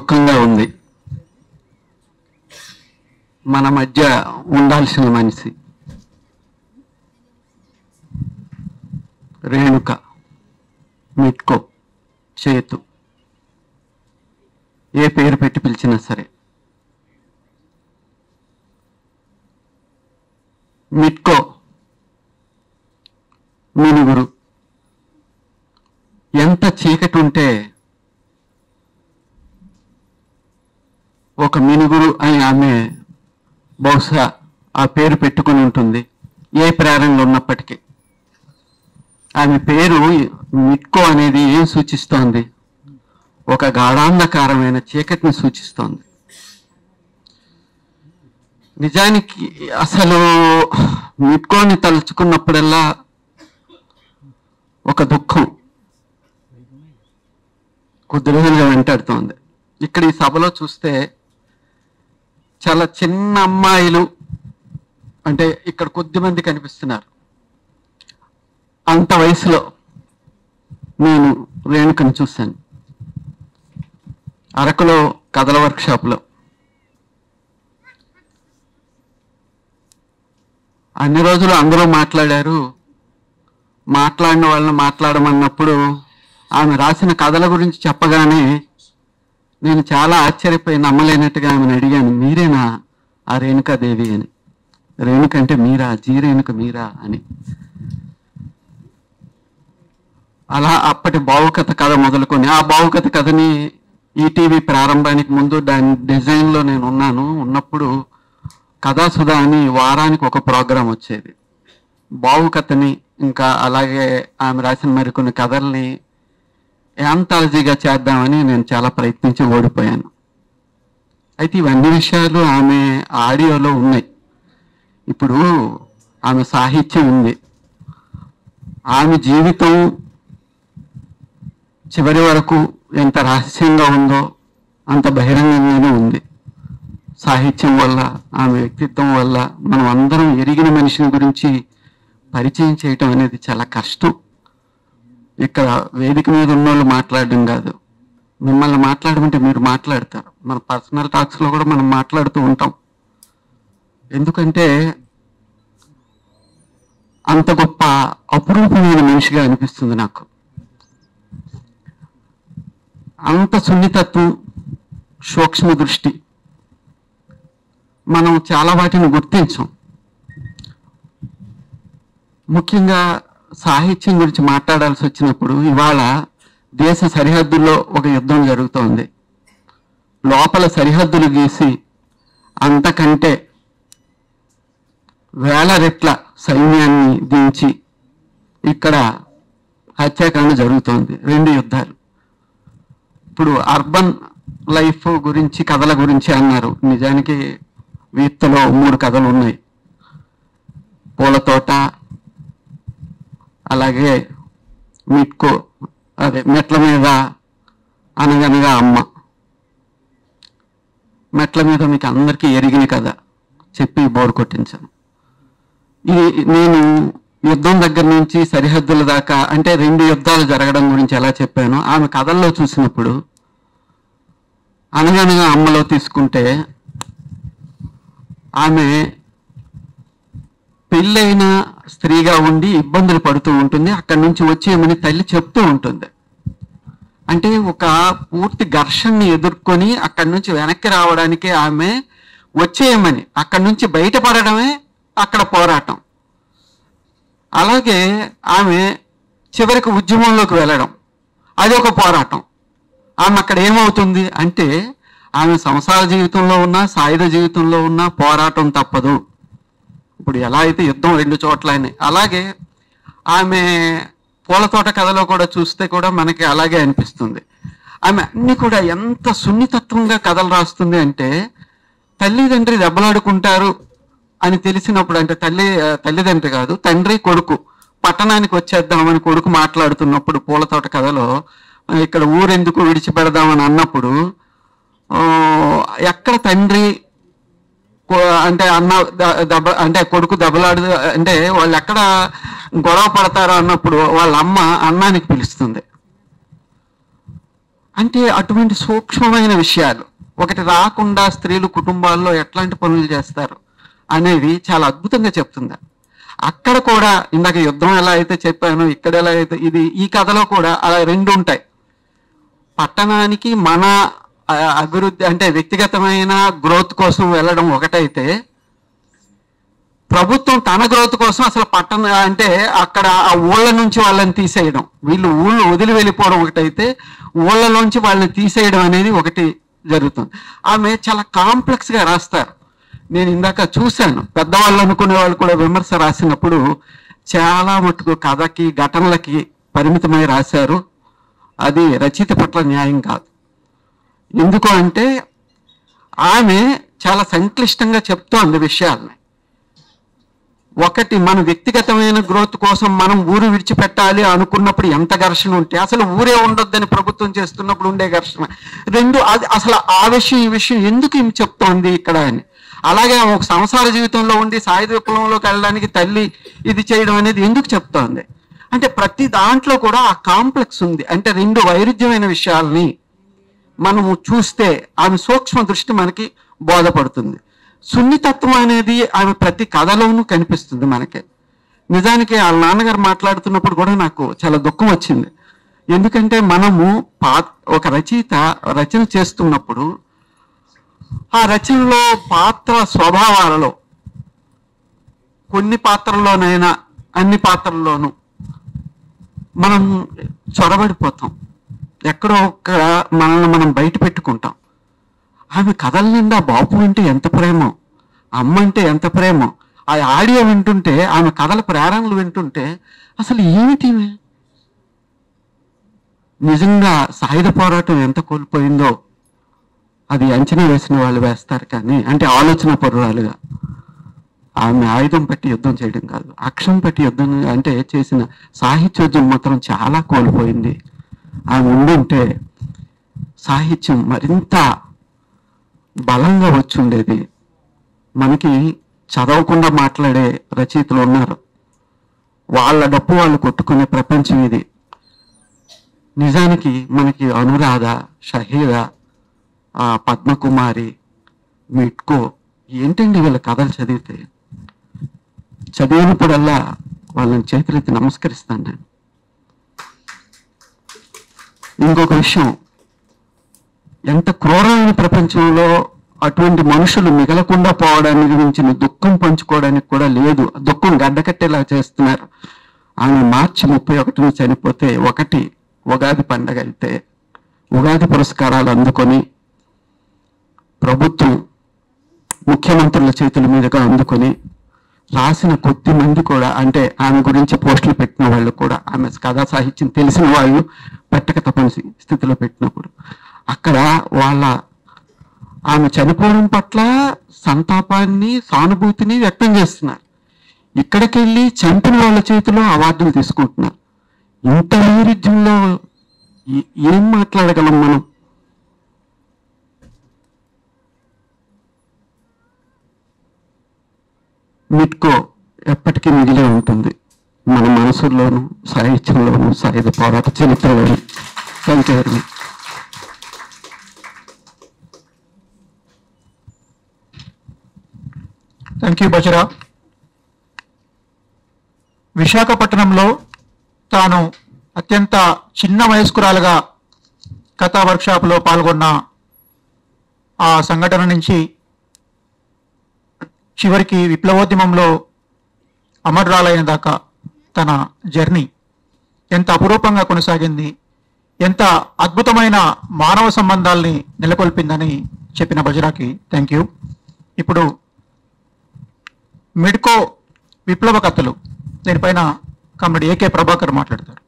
దుఃఖంగా ఉంది. మన మధ్య ఉండాల్సిన మనిషి రేణుక మిట్కో చేతు, ఏ పేరు పెట్టి పిలిచినా సరే, మిట్కో మినుగురు. ఎంత చీకటి ఉంటే ఒక మినుగురు అని ఆమె బహుశా ఆ పేరు పెట్టుకుని ఉంటుంది, ఏ ప్రేరణలో ఉన్నప్పటికీ. ఆమె పేరు మిట్కో అనేది ఏం సూచిస్తోంది? ఒక గాఢాంధకారమైన చీకటిని సూచిస్తోంది. నిజానికి అసలు మిట్కోని తలుచుకున్నప్పుడల్లా ఒక దుఃఖం కొద్ది రోజులుగా వెంటాడుతోంది. ఇక్కడ ఈ సభలో చూస్తే చాలా చిన్న అమ్మాయిలు, అంటే ఇక్కడ కొద్దిమంది కనిపిస్తున్నారు. అంత వయసులో నేను రేణుకను చూశాను అరకులో కథల వర్క్షాప్లో. అన్ని రోజులు అందరూ మాట్లాడారు. మాట్లాడిన వాళ్ళని మాట్లాడమన్నప్పుడు ఆమె రాసిన కథల గురించి చెప్పగానే నేను చాలా ఆశ్చర్యపోయి నమ్మలేనట్టుగా ఆమెను అడిగాను, మీరేనా ఆ రేణుకాదేవి అని. రేణుక అంటే మీరా, జీ రేణుక మీరా అని. అలా అప్పటి భావుకథ కథ మొదలుకొని, ఆ భావుకథ కథని ఈటీవీ ప్రారంభానికి ముందు దాని డిజైన్లో నేను ఉన్నప్పుడు కథాసుధా అని వారానికి ఒక ప్రోగ్రాం వచ్చేది. భావుకథని ఇంకా అలాగే ఆమె రాసిన మరికొన్ని కథల్ని యాంథాలజీగా చేద్దామని నేను చాలా ప్రయత్నించి ఓడిపోయాను. అయితే ఇవన్నీ విషయాలు ఆమె ఆడియోలో ఉన్నాయి. ఇప్పుడు ఆమె సాహిత్యం ఉంది, ఆమె జీవితం చివరి వరకు ఎంత రహస్యంగా ఉందో అంత బహిరంగంగానే ఉంది. సాహిత్యం వల్ల, ఆమె వ్యక్తిత్వం వల్ల మనం అందరం ఎరిగిన మనిషిని గురించి పరిచయం చేయటం అనేది చాలా కష్టం. ఇక్కడ వేదిక మీద ఉన్నోళ్ళు మాట్లాడడం కాదు, మిమ్మల్ని మాట్లాడమంటే మీరు మాట్లాడతారు. మన పర్సనల్ టాక్స్లో కూడా మనం మాట్లాడుతూ ఉంటాం. ఎందుకంటే అంత గొప్ప అపురూపమైన మనిషిగా అనిపిస్తుంది నాకు. అంత సున్నితత్వం, సూక్ష్మ దృష్టి మనం చాలా వాటిని గుర్తించాం. ముఖ్యంగా సాహిత్యం గురించి మాట్లాడాల్సి వచ్చినప్పుడు ఇవాళ దేశ సరిహద్దుల్లో ఒక యుద్ధం జరుగుతోంది. లోపల సరిహద్దులు గీసి అంతకంటే వేల రెట్ల సైన్యాన్ని దించి ఇక్కడ హత్యాకాండ జరుగుతోంది. 2 యుద్ధాలు. ఇప్పుడు అర్బన్ లైఫ్ గురించి, కథల గురించి అన్నారు. నిజానికి వీత్తలో 3 కథలు ఉన్నాయి. పూలతోట, అలాగే మిట్కో, అదే మెట్ల మీద అనగనగా అమ్మ. మెట్ల మీద మీకు అందరికీ ఎరిగిన కథ, చెప్పి బోర్ కొట్టించాను. ఇది నేను యుద్ధం దగ్గర నుంచి సరిహద్దుల దాకా, అంటే 2 యుద్ధాలు జరగడం గురించి ఎలా చెప్పానో ఆమె కథల్లో చూసినప్పుడు, అనగనగా అమ్మలో తీసుకుంటే ఆమె పెళ్ళైన స్త్రీగా ఉండి ఇబ్బందులు పడుతూ ఉంటుంది. అక్కడి నుంచి వచ్చేయమని తల్లి చెప్తూ ఉంటుంది. అంటే ఒక పూర్తి ఘర్షణని ఎదుర్కొని అక్కడి నుంచి వెనక్కి రావడానికి ఆమె వచ్చేయమని, అక్కడి నుంచి బయటపడడమే అక్కడ పోరాటం. అలాగే ఆమె చివరికి ఉద్యమంలోకి వెళ్ళడం, అది ఒక పోరాటం. ఆమె అక్కడ ఏమవుతుంది అంటే, ఆమె సంసార జీవితంలో ఉన్నా, సాయుధ జీవితంలో ఉన్నా పోరాటం తప్పదు. ఇప్పుడు ఎలా అయితే యుద్ధం 2 చోట్ల అయినాయి, అలాగే ఆమె పూలతోట కథలో కూడా చూస్తే కూడా మనకి అలాగే అనిపిస్తుంది. ఆమె అన్ని కూడా ఎంత సున్నితత్వంగా కథలు రాస్తుంది అంటే, తల్లిదండ్రి దెబ్బలాడుకుంటారు అని తెలిసినప్పుడు, అంటే తల్లిదండ్రి కాదు, తండ్రి కొడుకు పట్టణానికి వచ్చేద్దామని కొడుకు మాట్లాడుతున్నప్పుడు పూలతోట కథలో, ఇక్కడ ఊరెందుకు విడిచిపెడదామని అన్నప్పుడు, ఎక్కడ తండ్రి అంటే అంటే కొడుకు దెబ్బలాడు అంటే వాళ్ళు ఎక్కడ గొడవ పడతారో అన్నప్పుడు వాళ్ళ అమ్మ అన్నానికి పిలుస్తుంది. అంటే అటువంటి సూక్ష్మమైన విషయాలు, ఒకటి రాకుండా స్త్రీలు కుటుంబాల్లో ఎట్లాంటి పనులు చేస్తారు అనేవి చాలా అద్భుతంగా చెప్తుంది. అక్కడ కూడా ఇందాక యుద్ధం ఎలా అయితే చెప్పానో ఇక్కడ ఎలా అయితే ఈ కథలో కూడా అలా రెండు ఉంటాయి. పట్టణానికి మన అభివృద్ధి అంటే వ్యక్తిగతమైన గ్రోత్ కోసం వెళ్ళడం ఒకటైతే, ప్రభుత్వం తన గ్రోత్ కోసం అసలు పట్టణ అంటే అక్కడ ఆ ఊళ్ళ నుంచి వాళ్ళని తీసేయడం, వీళ్ళు ఊళ్ళు వదిలి వెళ్ళిపోవడం ఒకటైతే, ఊళ్ళలోంచి వాళ్ళని తీసేయడం అనేది ఒకటి జరుగుతుంది. ఆమె చాలా కాంప్లెక్స్గా రాస్తారు. నేను ఇందాక చూశాను, పెద్దవాళ్ళు అనుకునే వాళ్ళు కూడా విమర్శ రాసినప్పుడు చాలా మటుకు కథకి ఘటనలకి పరిమితమై రాశారు. అది రచయిత పట్ల న్యాయం కాదు. ఎందుకు అంటే ఆమె చాలా సంక్లిష్టంగా చెప్తోంది విషయాల్ని. ఒకటి, మన వ్యక్తిగతమైన గ్రోత్ కోసం మనం ఊరు విడిచిపెట్టాలి అనుకున్నప్పుడు ఎంత ఘర్షణ ఉంటే, అసలు ఊరే ఉండొద్దని ప్రభుత్వం చేస్తున్నప్పుడు ఉండే ఘర్షణ. రెండు, అది అసలు ఆ విషయం ఈ విషయం ఎందుకు ఈమె చెప్తోంది ఇక్కడ అని. అలాగే ఒక సంసార జీవితంలో ఉండి సాయుధ విప్లవంలోకి వెళ్ళడానికి తల్లి ఇది చేయడం అనేది ఎందుకు చెప్తోంది అంటే, ప్రతి దాంట్లో కూడా ఆ కాంప్లెక్స్ ఉంది. అంటే రెండు వైరుధ్యమైన విషయాల్ని మనము చూస్తే ఆమె సూక్ష్మ దృష్టి మనకి బోధపడుతుంది. సున్నితత్వం అనేది ఆమె ప్రతి కథలోనూ కనిపిస్తుంది మనకి. నిజానికి వాళ్ళ నాన్నగారు మాట్లాడుతున్నప్పుడు కూడా నాకు చాలా దుఃఖం వచ్చింది. ఎందుకంటే మనము ఒక రచయిత రచన చేస్తున్నప్పుడు ఆ రచనలో పాత్ర స్వభావాలలో కొన్ని పాత్రల్లోనైనా అన్ని పాత్రల్లోనూ మనం చొరబడిపోతాం. ఎక్కడో ఒక మనల్ని మనం బయట పెట్టుకుంటాం. ఆమె కథల నిండా బాపు అంటే ఎంత ప్రేమో, అమ్మ అంటే ఎంత ప్రేమో, ఆ ఆడియో వింటుంటే, ఆమె కథల ప్రేరణలు వింటుంటే అసలు ఏమిటి నిజంగా సాయుధ పోరాటం ఎంత కోల్పోయిందో అది అంచనా వేసిన వాళ్ళు వేస్తారు. కానీ అంటే ఆలోచన పరురాలుగా ఆమె ఆయుధం పెట్టి యుద్ధం చేయడం కాదు, అక్షరం పెట్టి యుద్ధం అంటే చేసిన సాహిత్యోద్యమం మాత్రం చాలా కోల్పోయింది. ఆమె ఉండుంటే సాహిత్యం మరింత బలంగా వచ్చి ఉండేది. మనకి చదవకుండా మాట్లాడే రచయితలు ఉన్నారు, వాళ్ళ డప్పు వాళ్ళు కొట్టుకునే ప్రపంచం ఇది. నిజానికి మనకి అనురాధ, షహీద, పద్మకుమారి, మిట్కో ఏంటండి వీళ్ళ కథలు చదివితే, చదివినప్పుడల్లా వాళ్ళని చేతులెత్తి నమస్కరిస్తాను నేను. ఇంకొక విషయం, ఎంత క్రూరమైన ప్రపంచంలో అటువంటి మనుషులు మిగలకుండా పోవడానికి గురించి దుఃఖం పంచుకోవడానికి కూడా లేదు, దుఃఖం గడ్డకట్టేలా చేస్తున్నారు. ఆమె మార్చి 31న చనిపోతే, ఒకటి ఉగాది పండగ అయితే ఉగాది పురస్కారాలు అందుకొని ప్రభుత్వం ముఖ్యమంత్రుల చేతుల మీదుగా అందుకొని రాసిన కొద్ది మంది కూడా, అంటే ఆమె గురించి పోస్టులు పెట్టిన వాళ్ళు కూడా, ఆమె కథా సాహిత్యం తెలిసిన వాళ్ళు పెట్టక తప్పని స్థితిలో పెట్టినప్పుడు అక్కడ ఆమె చనిపోవడం పట్ల సంతాపాన్ని, సానుభూతిని వ్యక్తం చేస్తున్నారు. ఇక్కడికి వెళ్ళి చంపిన వాళ్ళ చేతిలో అవార్డులు తీసుకుంటున్నారు. ఇంత వైరుధ్యంలో ఏం మాట్లాడగలం మనం? మిట్కో ఎప్పటికీ మిగిలే ఉంటుంది మన మనసుల్లోనూ, సాహిత్యంలోనూ, సాయుధ పోరాట చరిత్రలోనూ. Thank you very much. Thank you బజరా. విశాఖపట్నంలో తాను అత్యంత చిన్న వయస్కురాలుగా కథా వర్క్షాప్లో పాల్గొన్న ఆ సంఘటన నుంచి చివరికి విప్లవోద్యమంలో అమరురాలైన దాకా తన జర్నీ ఎంత అపురూపంగా కొనసాగింది, ఎంత అద్భుతమైన మానవ సంబంధాల్ని నెలకొల్పిందని చెప్పిన బజరాకి థ్యాంక్ యూ. ఇప్పుడు మిడ్కో విప్లవ కథలు, దీనిపైన కామ్రేడ్ ఏకే ప్రభాకర్ మాట్లాడతారు.